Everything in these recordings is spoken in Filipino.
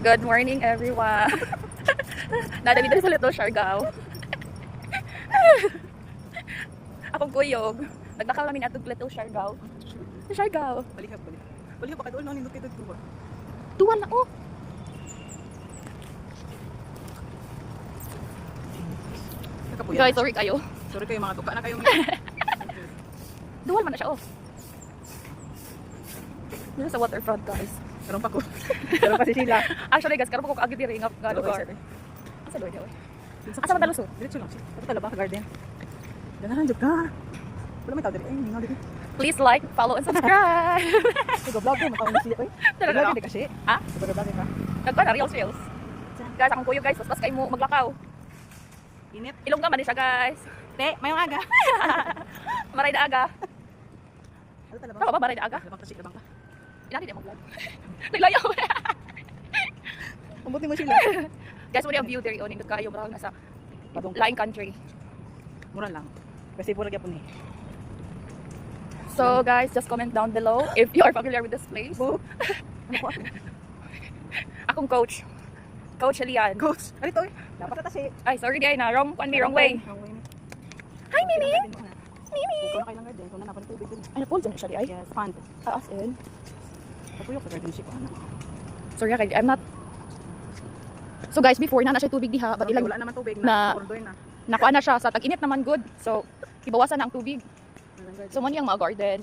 Good morning, everyone. Nadami din sa Little Siargao. Akong kuyog. Nagnakaw namin atong Little Siargao. Siargao. Balihap. Balihap pa ka doon, nindot kayo doon. Tuwan na, oh. Guys, sorry kayo. Sorry kayo, mga tuka na kayo. Duwal man na siya, oh. Dito sa waterfront, guys. Karoon pa ko. Karoon pa si Sheila. Actually, guys, karoon pa ko agad diri nga lugar. Asa doon daw? Asa man dalusot? Diretso lang siya. Ito tala ba, garden? Ganahan, job ka. Wala may tao diri. Ay, ningaw diri. Please like, follow, and subscribe. Ikaw vlog ko, matawag na siya. Talaga, Vlog no? hindi kasi. Ha? Vlog ka. Nagpa na reels. Guys, akong kuyo, guys. Pas kayo mo maglakaw. Init. Ilong naman siya, guys. Te, mayong aga. Maray na aga. Ano tala ba? Tama ba maray na aga? Labang ka, labang ka. Inati din mo vlog. Naglayaw. Umbuti mo Sheila. Guys, muna yung view there yun. Indot kayo, marang nasa Padong Laing Country. mura lang. Kasi pura gyapon ni. So, guys, just comment down below if you are familiar with this place. Bo. Ano ko? Akong coach. Coach Elian. Coach. Ano to? Dapat ata si. Ay, sorry day na. Wrong way. Hi, Mimi! Mimi! Kung kailang garden, kung nanapan tubig dun. Ay, na-pull dyan siya, ay. Yes, pond. As in. Kapuyok sa garden siya ko. Sorry, kay I'm not. So, guys, before na siya tubig diha, but ilang Wala naman tubig na- na. Ordoy na. nakuha na siya sa tag-init naman good. So, ibawasan na ang tubig. So, man yung mga garden.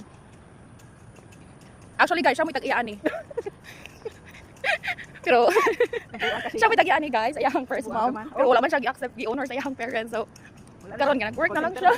Actually, guys, siya may tag-iyaan eh. Pero, siya may tag-iyaan eh, guys. Ayahang first mom. Pero wala man siya i-accept the owner sa ayahang parents. So, karon nga, nag-work na lang siya.